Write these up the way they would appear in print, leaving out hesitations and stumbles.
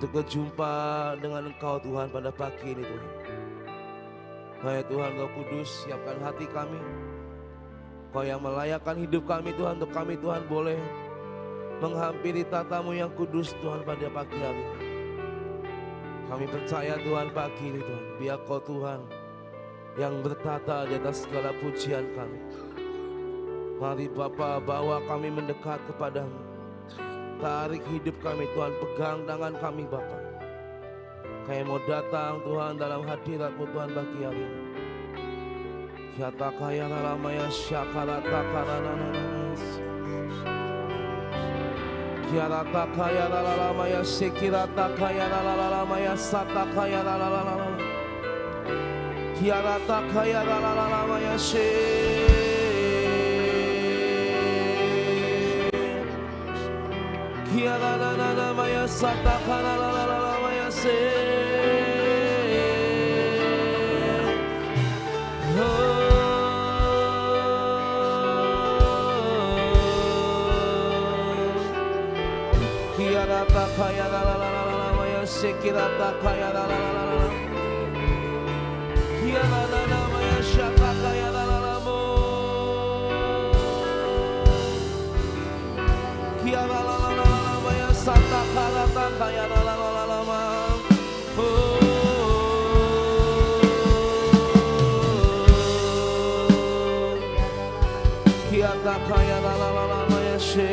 untuk berjumpa dengan Engkau Tuhan pada pagi ini Tuhan. Hai Tuhan Roh Kudus, siapkan hati kami. Kau yang melayakkan hidup kami Tuhan, untuk kami Tuhan boleh menghampiri tatamu yang kudus Tuhan pada pagi hari. Kami percaya Tuhan pagi ini Tuhan, biar Kau Tuhan yang bertata di atas segala pujian kami. Mari Bapa, bawa kami mendekat kepadamu. Tarik hidup kami Tuhan, pegang tangan kami Bapa. Kami mau datang Tuhan dalam hadirat-Mu Tuhan pagi hari ini. Kiata kaya lalamaya syakarata karanananas. Kiarata kaya lalamaya sekirata kaya lalamaya sata kaya lalalala. Kiarata kaya lalamaya se. Kiarana maya sata kaya lalamaya se. Kiarata kaya lalalala sekirata kaya lalalala. Kiarana maya syata kaya lalalamo. Kiarana maya sata karata kaya lalalama. Kiarata kaya lalalama maya she.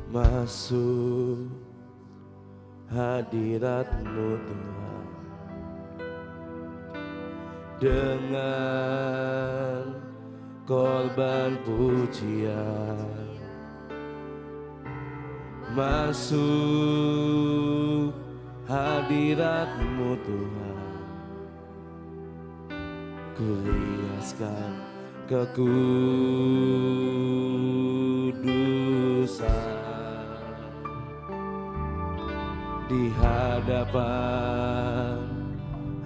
Masuk hadirat-Mu Tuhan dengan korban pujian. Masuk hadirat-Mu Tuhan, kuliaskan kekudusan. Di hadapan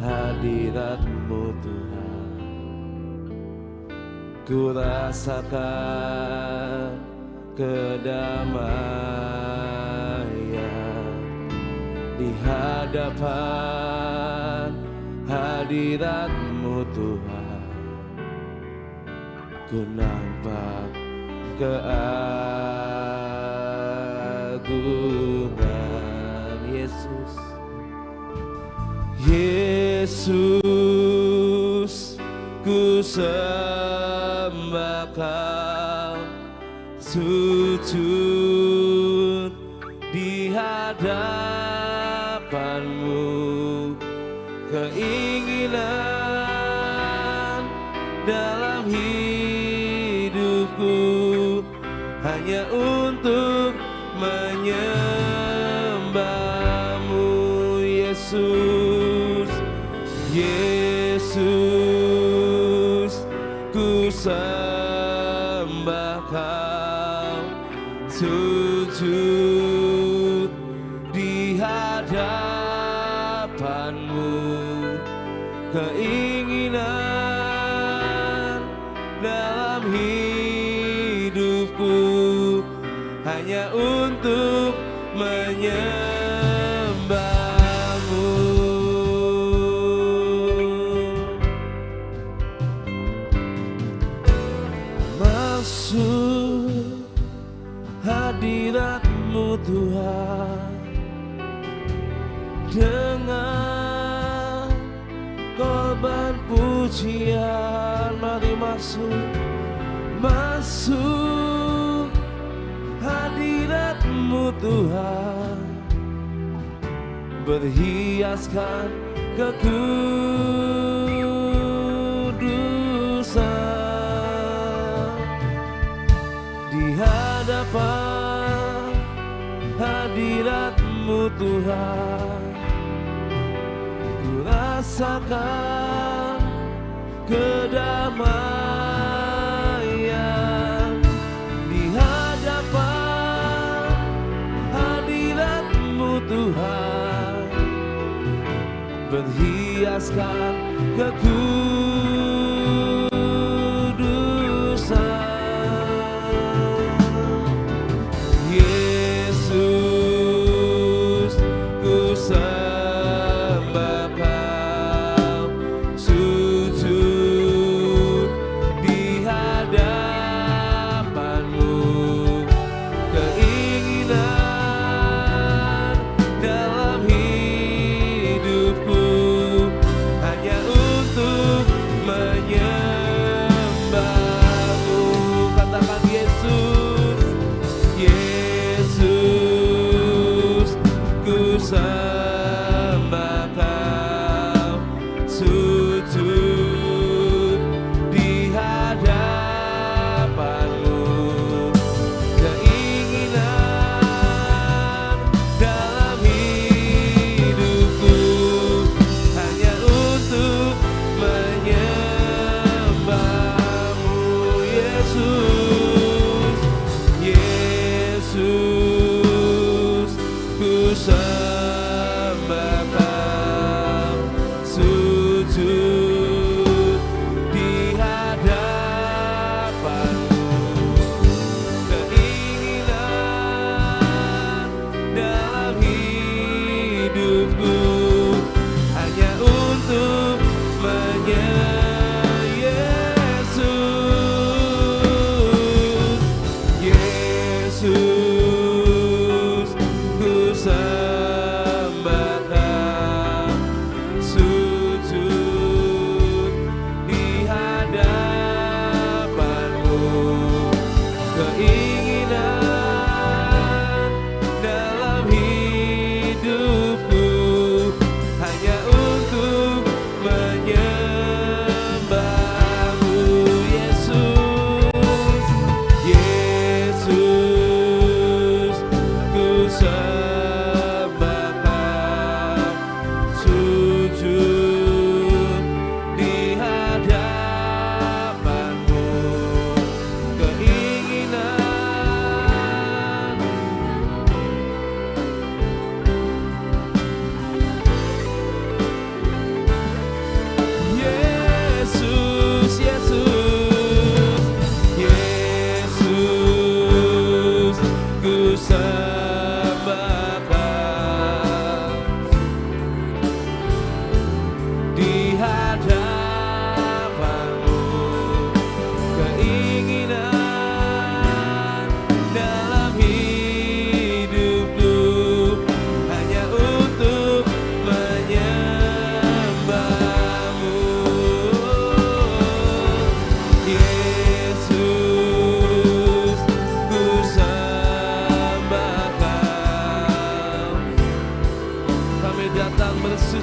hadirat-Mu Tuhan, ku rasakan kedamaian. Di hadapan hadirat-Mu Tuhan, ku nampak keagungan. Yesus, Yesus. sembah Kau, sujud di hadapan-Mu. Keinginan dalam hidupku hanya untuk menyembah-Mu, Yesus. Yesus, ku sembah Kau, sujud di hadapan-Mu. Keinginan dalam hidupku hanya untuk menyembah-Mu. Masuk hadirat-Mu Tuhan, dengan korban pujian. Mari masuk hadirat-Mu Tuhan, berhiaskan kekudusan. Di hadapan hadirat-Mu Tuhan, ku rasakan kedamaian. Di hadapan hadirat-Mu Tuhan, berhiaskan kekudusan. Yesus, ku sembah Kau, sujud di hadapan-Mu. Keinginan dalam hidupku hanya untuk menyembah-Mu. Katakan Yesus, Yesus, ku sembah Kau, sujud di hadapan-Mu. Keinginan dalam hidupku hanya untuk menyembah-Mu, Yesus. Yesus, ku sembah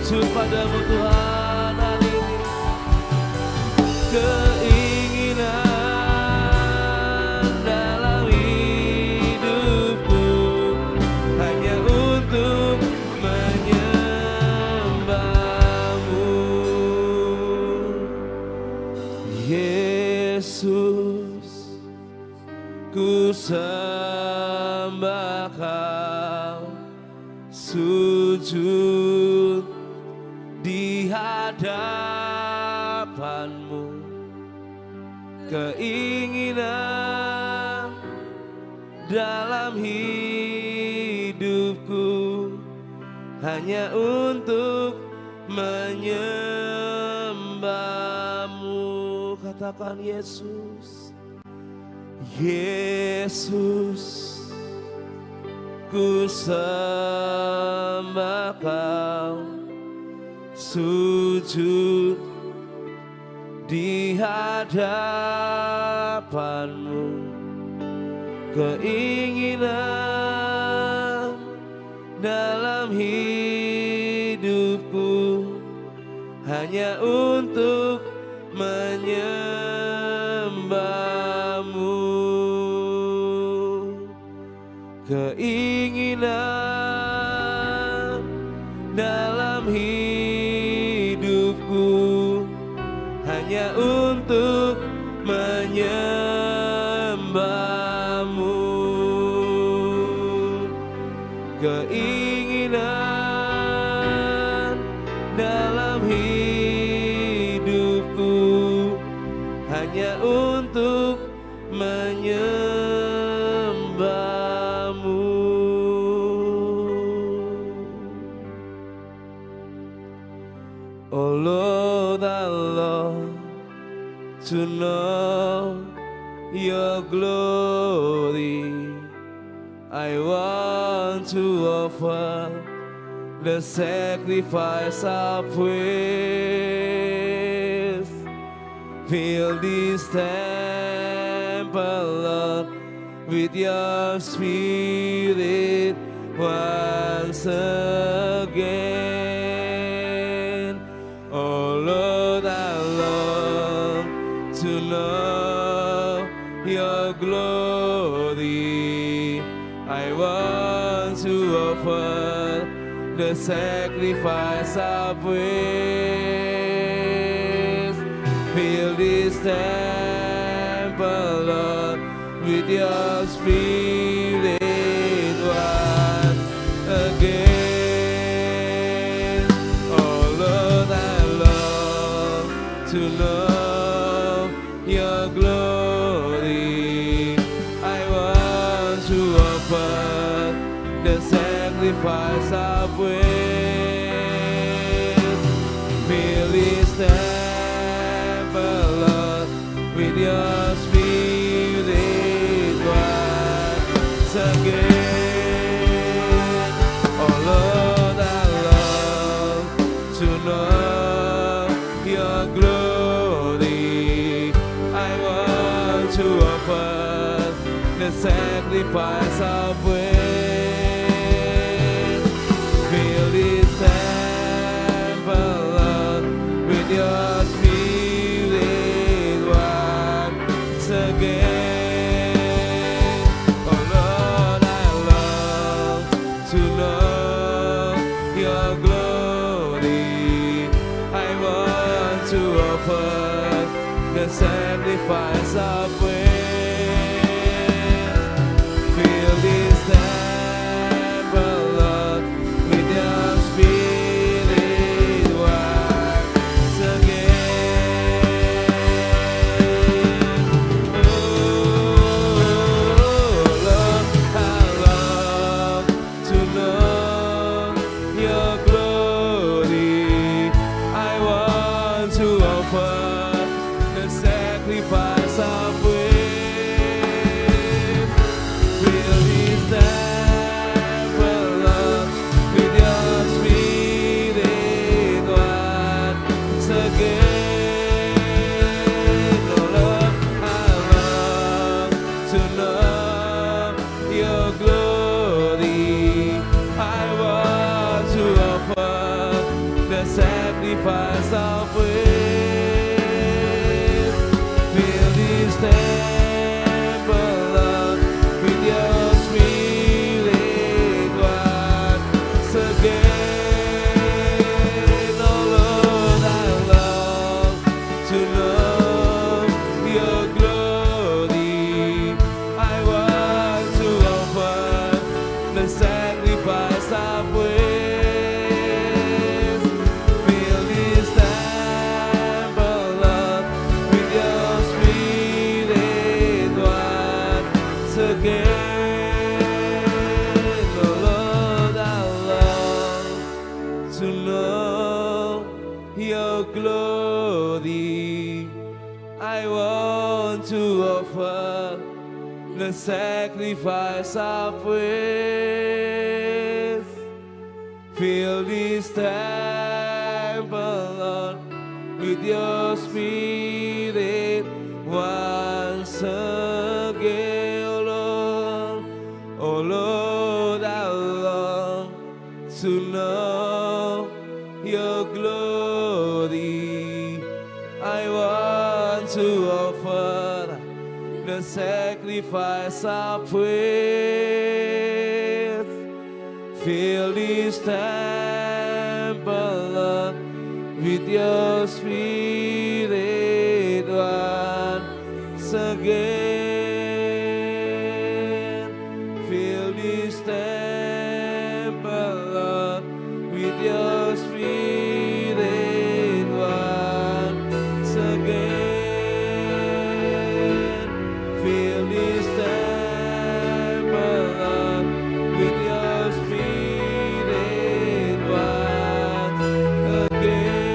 sujud padamu Tuhan hari ini. Keinginan dalam hidupku hanya untuk menyembahmu. Yesus, ku sembah Kau, sujud di hadapanmu. Keinginan dalam hidupku hanya untuk menyembahmu. Katakan Yesus, Yesus, ku sembah Kau, sujud di hadapanmu. Keinginan dalam hidupku hanya untuk menyembahmu. Keinginan dalam hidupku hanya untuk menyembahmu. Keinginan dalam hidupku hanya untuk menyembahmu. Oh Lord, I love to know your glory. I want to offer the sacrifice of praise. Fill this temple, Lord, with your spirit once again. Oh Lord, I long to know your glory. I want to offer the sacrifice of praise. Fill this temple, Lord, with your spirit once again. Oh Lord, I long to know your glory. I want to offer the sacrifice of praise. Fill this temple, Lord, with your spirit once again. Oh Lord, I love to know your glory. I want to offer the sacrifice of praise. Fill this temple, Lord, with your spirit once again. Oh Lord, I love to know your glory. I want to offer the sacrifice of praise. Fill this temple, Lord, with your spirit once again. Oh Lord, I love to know your glory. I want to offer the sacrifice of the sacrifice of praise. Fill this temple, Lord, with your spirit once again, oh Lord. Oh Lord, I long to know your glory. I want to offer the sacrifice of praise. Fill this temple, Lord, with your spirit once again. Fill this temple, Lord, with your spirit once again. Fill this temple, Lord, with your spirit once again.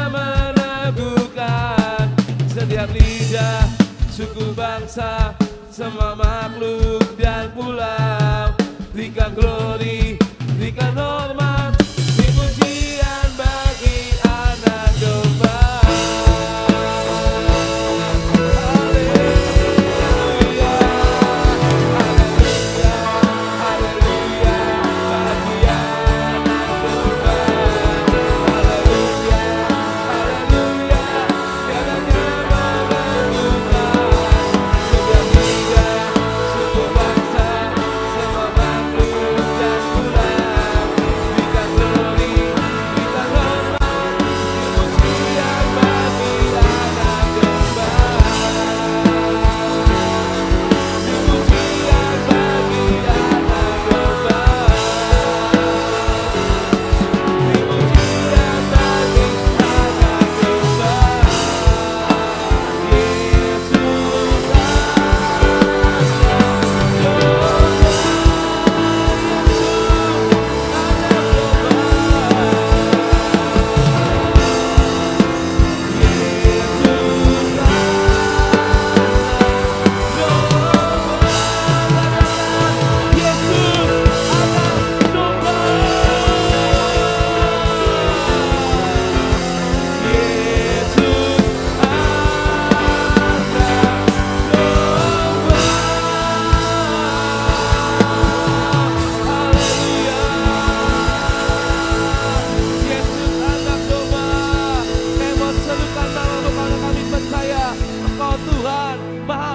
meneguhkan setiap lidah, suku bangsa, semua makhluk dan pulau. Berikan glory, berikan hormat, pujian bagi anak domba.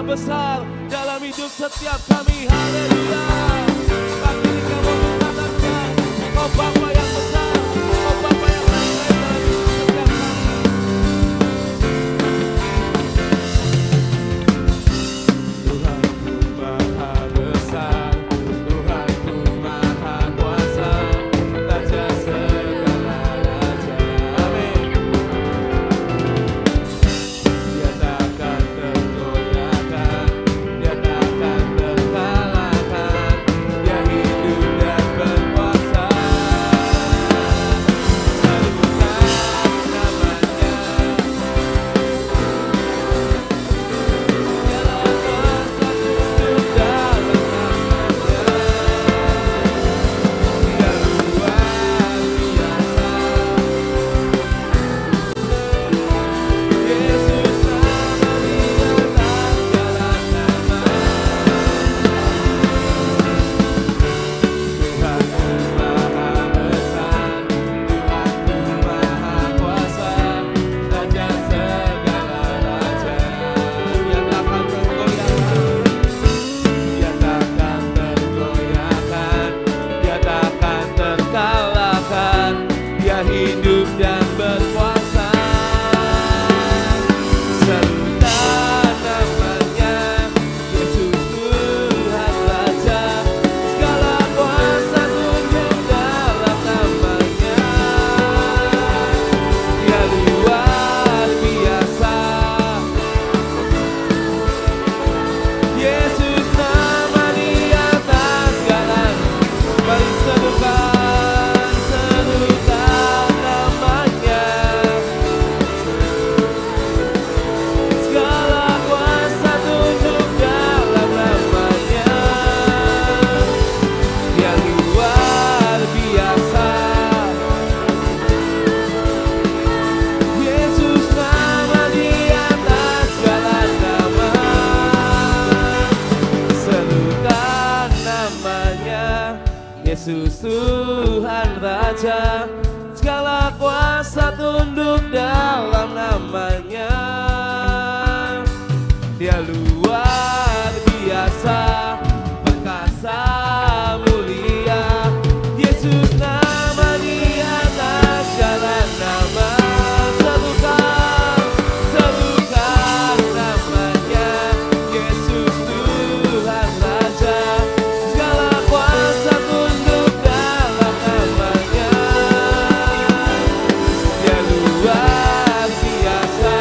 Besar dalam hidup setiap kami, haleluya. Pagi ini kamu mengatakan, oh Bapa yang besar, oh Bapa yang baik dalam hidup setiap kami. Tuhanku maha besar, Tuhanku maha kuasa, Raja segala raja, amin. Dia takkan tergoyahkan, dia takkan terkalahkan, dia hidup dan berkuasa. Serukan namanya, segala kuasa tunduk dalam namanya. Dia luar biasa, Yesus nama di atas segala nama. Tuhanku maha besar, Tuhanku maha kuasa, Raja segala raja. Dia takkan tergoyahkan, dia takkan tergoyahkan, dia takkan terkalahkan, dia hidup dan berkuasa. Serukan namanya, Yesus Tuhan Raja, segala kuasa tunduk dalam namanya. Dia luar biasa, Yesus nama di atas segala. Mari serukan, serukan namanya. Segala kuasa tunduk dalam namanya. Dia luar biasa, Yesus nama di atas segala nama. Serukan namanya, Yesus Tuhan Raja, segala kuasa tunduk dalam namanya. Dia luar biasa, perkasa mulia, Yesus nama di atas segala nama. Serukan, serukan namanya, Yesus Tuhan Raja, segala kuasa tunduk dalam namanya. Dia luar biasa,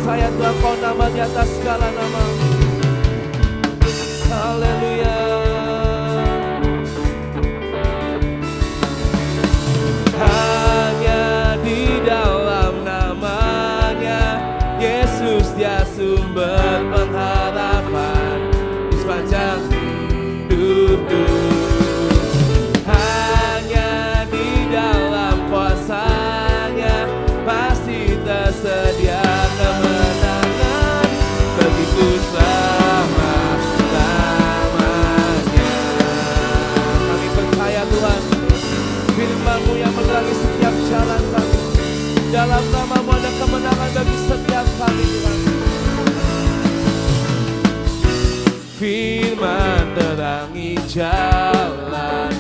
percaya Tuhan Kau nama di atas segala nama. Haleluya. Hanya di dalam namanya Yesus dia sumber pengharapan di sepanjang hidupku. Hanya di dalam kuasa-Nya pasti tersedia kemenangan begitu selama-lamanya. Kami percaya Tuhan, firman-Mu yang menerangi setiap jalan kami. Dalam nama-Mu ada kemenangan bagi setiap kami Tuhan. Firman terangi jalan,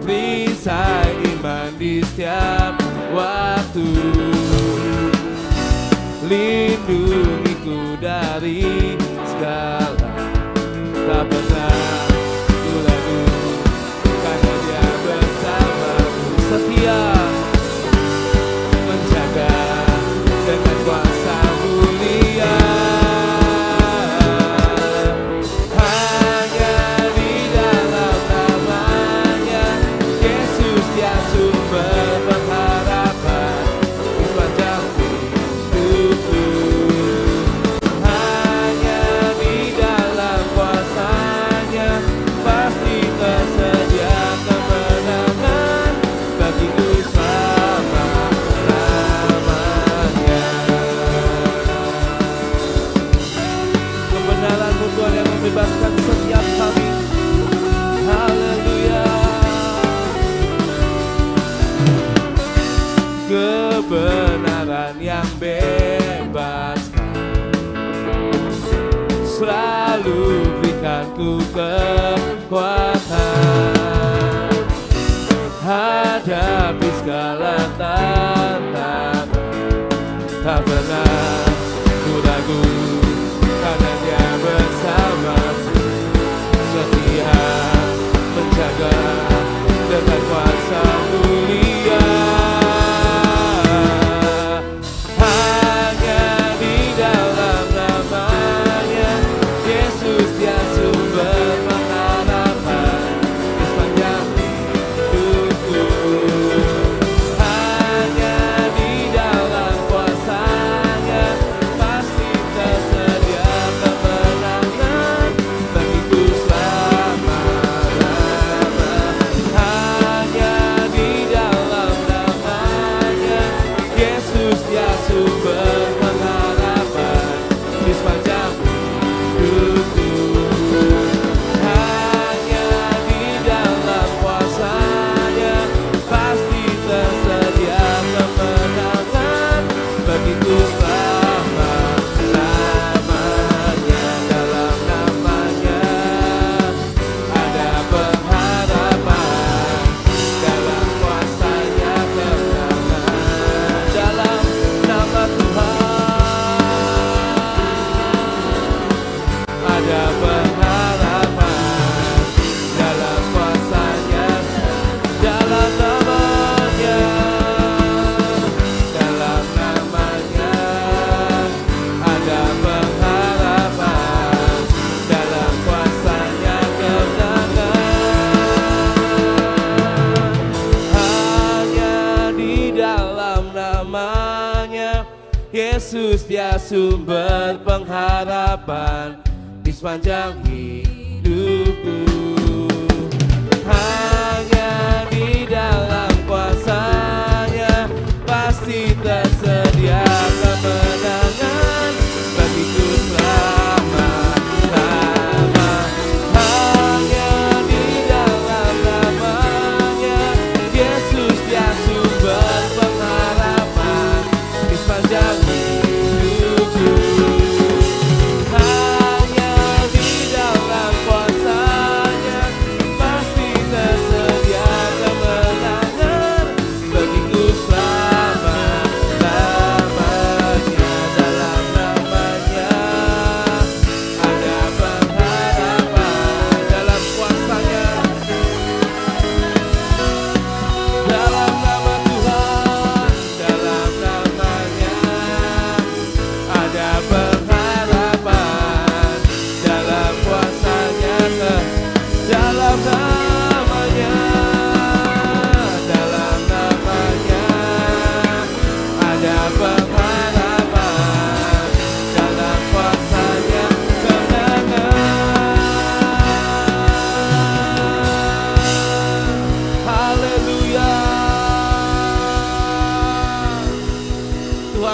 perisai iman di setiap waktu. Lindungiku dari segala, tak pernah ku ragu, karena Dia bersamaku, setia menjaga dengan kuasa mulia. Hanya di dalam namanya Yesus dia sumber pengharapan di sepanjang hidupku. Hanya di dalam kuasa-Nya pasti tersedia kemenangan bagiku selama-lamanya. Kebenaran-Mu Tuhan yang membebaskan setiap kami. Haleluya. Kebenaran yang bebaskan selalu berikanku kekuatan hadapi segala tantangan. Tak pernah ku ragu, karena Dia bersamaku, setia menjaga dengan kuasa mulia. Hanya di dalam namanya Yesus dia sumber pengharapan di sepanjang hidupku. Hanya di dalam kuasa-Nya pasti tersedia kemenangan bagiku selama-lamanya. Hanya di dalam namanya Yesus dia sumber pengharapan di sepanjang hidupku. Hanya di dalam kuasa-Nya pasti tersedia kemenangan bagiku selama-lamanya. Dalam namanya ada pengharapan, dalam kuasa-Nya kemenangan. Dalam nama Tuhan ada pengharapan, dalam kuasa-Nya, dalam namanya, dalam namanya ada pengharapan, dalam kuasa-Nya kemenangan. Hanya di dalam namanya Yesus dia sumber pengharapan di sepanjang hidupku. Hanya di dalam kuasa-Nya pasti tersedia kemenangan bagiku selama-lamanya. Hanya di dalam namanya Yesus dia sumber pengharapan di sepanjang hidupku. Hanya di dalam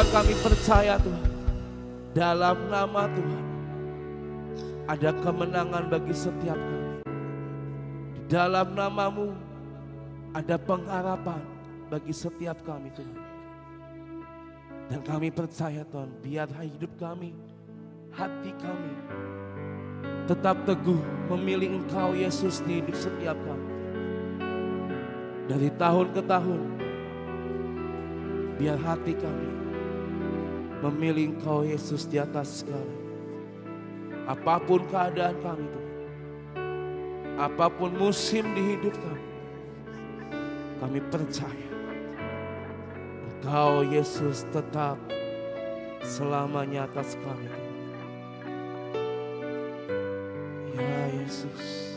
Tuhan, kami percaya Tuhan, dalam nama Tuhan ada kemenangan bagi setiap kami. Di dalam nama-Mu ada pengharapan bagi setiap kami Tuhan. Dan kami percaya Tuhan, biar hidup kami, hati kami tetap teguh memilih Engkau Yesus di hidup setiap kami. Dari tahun ke tahun, biar hati kami memilih Engkau Yesus di atas segala. Apapun keadaan kami Tuhan, apapun musim di hidup kami percaya Engkau Yesus tetap selamanya atas kami. Ya Yesus.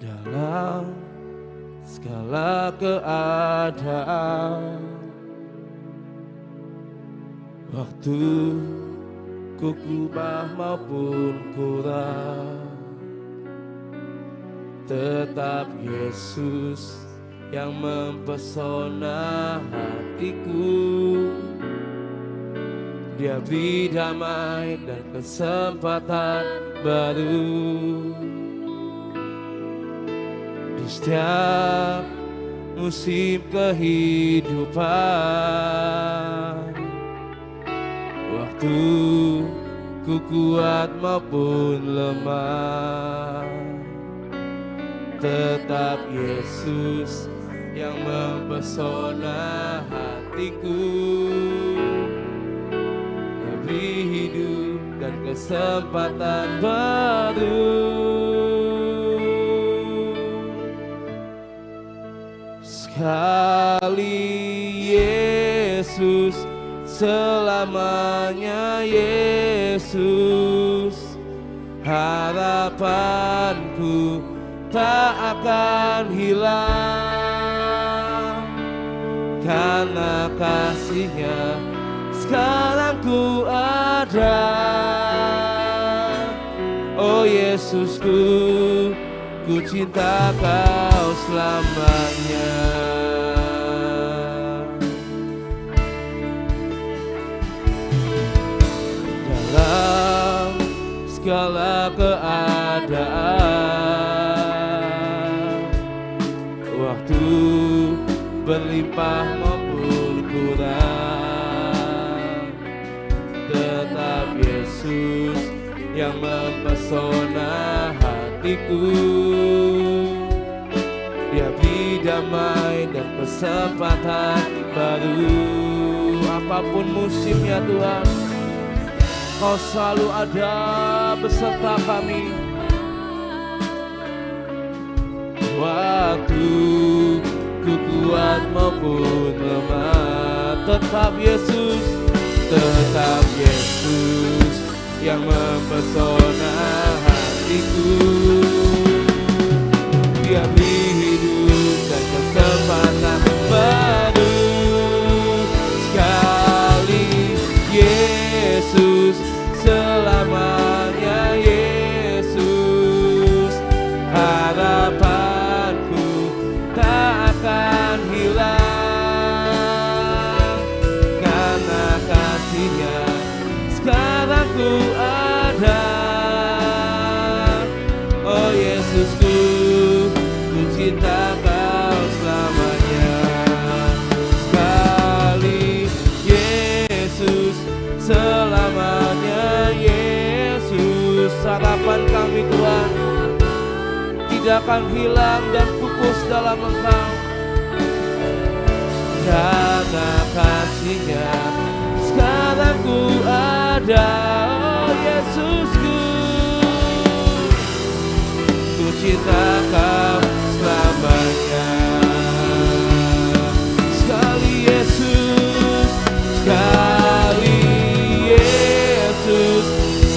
Dalam segala keadaan, waktu ku kubah maupun kurang, tetap Yesus yang mempesona hatiku. Dia beri damai dan kesempatan baru. Di setiap musim kehidupan, waktu ku kuat maupun lemah, tetap Yesus yang mempesona hatiku. Beri hidup dan kesempatan baru. Sekali Yesus, selamanya Yesus. Harapanku tak akan hilang, karena kasih-Nya sekarang ku ada. Oh Yesusku, ku cinta Kau selamanya. Dalam segala keadaan, waktu berlimpah maupun kurang, tetap Yesus yang mempesona hatiku. Dia beri damai dan kesempatan baru. Apapun musimnya Tuhan, Kau selalu ada beserta kami. Waktu ku kuat maupun lemah, tetap Yesus yang mempesona hatiku. Dia beri hidup dan kesempatan baru. Sekali Yesus, selamanya Yesus. Harapanku tak akan hilang, karena kasih-Nya sekarang ku ada. Oh Yesusku, ku cinta Kau selamanya. Sekali Yesus, selamanya Yesus. Harapan kami Tuhan tidak akan hilang dan pupus dalam Engkau, karena kasih-Nya sekarang ku ada. Oh Yesusku, ku cinta Kau selamanya. Sekali Yesus, sekali Yesus,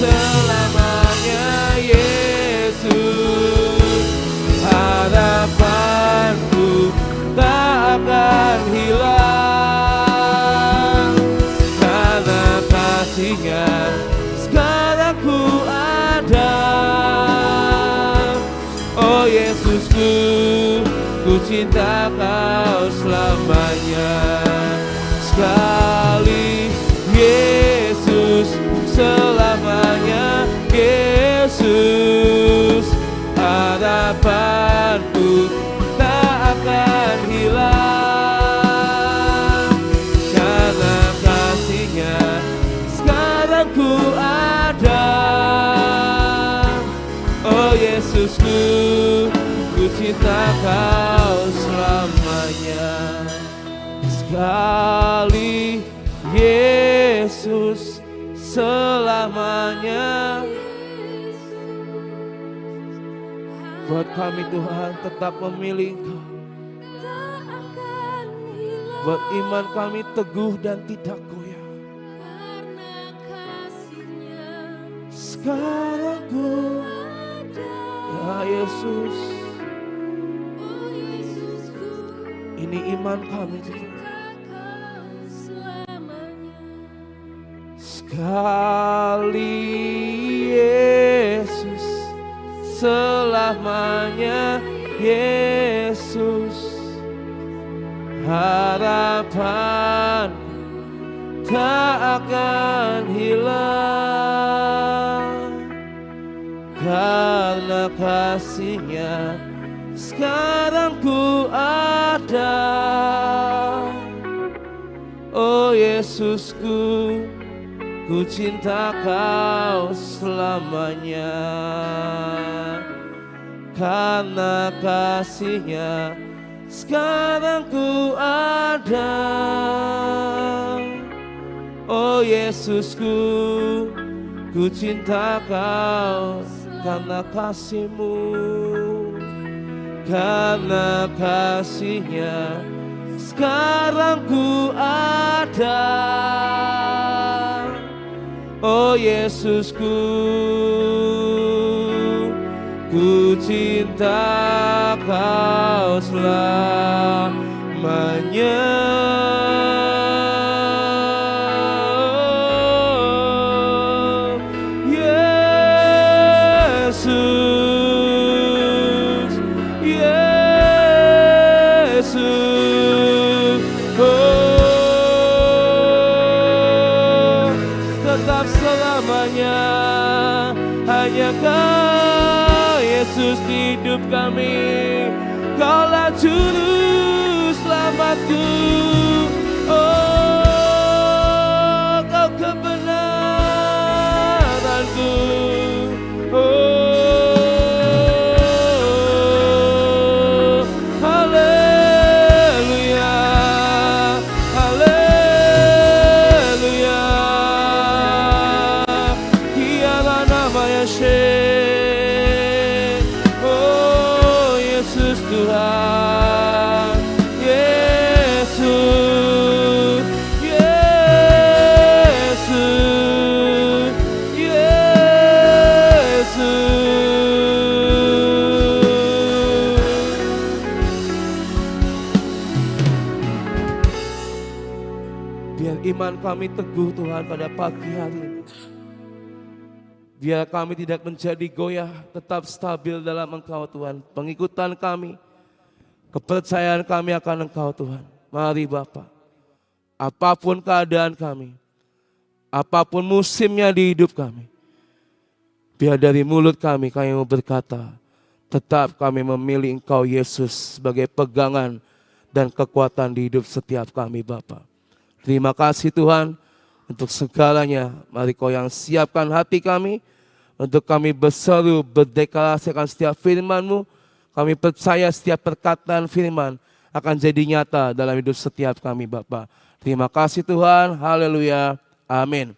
selamanya Yesus. Harapanku tak akan hilang, karena kasih-Nya sekarang ku ku cinta kau selamanya. Sekali Yesus, selamanya Yesus, harapanku tak akan hilang. Karena kasih-Nya sekarang ku ada. Oh Yesusku, ku cinta kau selamanya. Sekali Yesus, selamanya. Buat kami Tuhan tetap memilih Engkau. Buat iman kami teguh dan tidak goyah. Sekarang ku ya Yesus, ini iman kami Tuhan. Sekali Yesus, selamanya Yesus, harapan tak akan hilang. Karena kasih-Nya sekarang ku ada. Oh Yesusku, ku cinta kau selamanya. Karena kasih-Nya sekarang ku ada. Oh Yesusku, ku cinta kau karena kasih-Mu. Karena kasih-Nya sekarang ku ada. Oh Yesusku, ku cinta kau selamanya. Yesus, Yesus, oh, tetap selamanya hanya Kau Yesus di hidup kami. Kaulah juru selamatku, oh Kau kebenaranku, oh haleluya, haleluya, kiara nama Yeshe, oh Yesus Tuhan, Yesus, Yesus, biar iman kami teguh Tuhan pada pagi hari ini. Biar kami tidak menjadi goyah, tetap stabil dalam Engkau Tuhan. Pengikutan kami, kepercayaan kami akan Engkau Tuhan. Mari Bapa, apapun keadaan kami, apapun musimnya di hidup kami, biar dari mulut kami mau berkata, tetap kami memilih Engkau Yesus sebagai pegangan dan kekuatan di hidup setiap kami Bapa. Terima kasih Tuhan untuk segalanya. Mari Kau yang siapkan hati kami untuk kami berseru, berdeklarasi akan setiap firman-Mu. Kami percaya setiap perkataan firman akan jadi nyata dalam hidup setiap kami Bapa. Terima kasih Tuhan, haleluya, amin.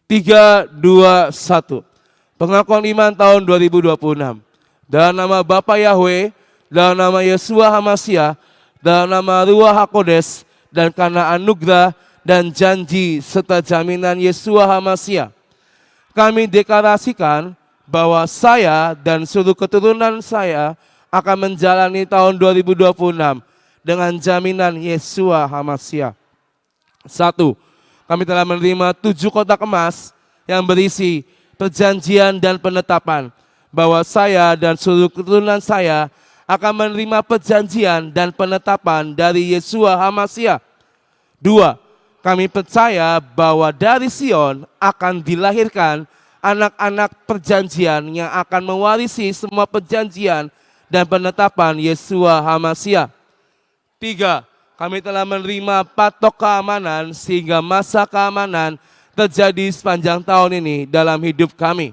3, 2, 1. Pengakuan iman tahun 2026. Dalam nama Bapa Yahweh, dalam nama Yeshua HaMashiach, dalam nama Ruach HaKodes, dan karena anugerah dan janji serta jaminan Yeshua HaMashiach, kami deklarasikan bahwa saya dan seluruh keturunan saya akan menjalani tahun 2026 dengan jaminan Yeshua HaMashiach. 1. Kami telah menerima 7 kotak emas yang berisi perjanjian dan penetapan bahwa saya dan seluruh keturunan saya akan menerima perjanjian dan penetapan dari Yeshua HaMasyiah. 2. Kami percaya bahwa dari Sion akan dilahirkan anak-anak perjanjian yang akan mewarisi semua perjanjian dan penetapan Yeshua HaMasyiah. 3. Kami telah menerima patok keamanan sehingga masa keamanan terjadi sepanjang tahun ini dalam hidup kami.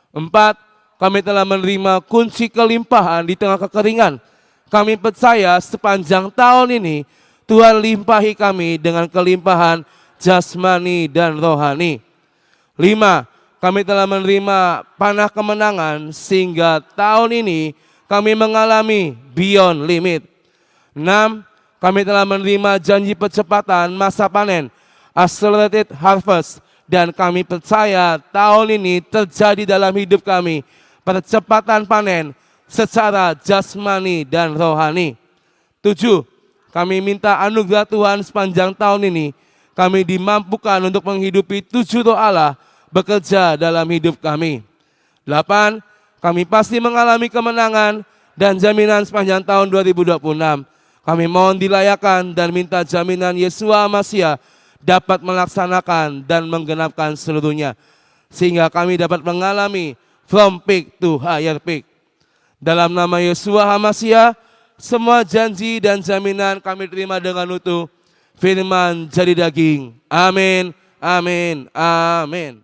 4. Kami telah menerima kunci kelimpahan di tengah kekeringan. Kami percaya sepanjang tahun ini Tuhan limpahi kami dengan kelimpahan jasmani dan rohani. 5. Kami telah menerima panah kemenangan sehingga tahun ini kami mengalami beyond limit. 6. Kami telah menerima janji percepatan masa panen, accelerated harvest, dan kami percaya tahun ini terjadi dalam hidup kami percepatan panen secara jasmani dan rohani. 7. Kami minta anugerah Tuhan sepanjang tahun ini kami dimampukan untuk menghidupi 7 roh Allah bekerja dalam hidup kami. 8. Kami pasti mengalami kemenangan dan jaminan sepanjang tahun 2026. Kami mohon dilayakan dan minta jaminan Yeshua HaMasyiah dapat melaksanakan dan menggenapkan seluruhnya. Sehingga kami dapat mengalami from peak to higher peak. Dalam nama Yeshua HaMasyiah, semua janji dan jaminan kami terima dengan utuh. Firman jadi daging. Amin, amin, amin.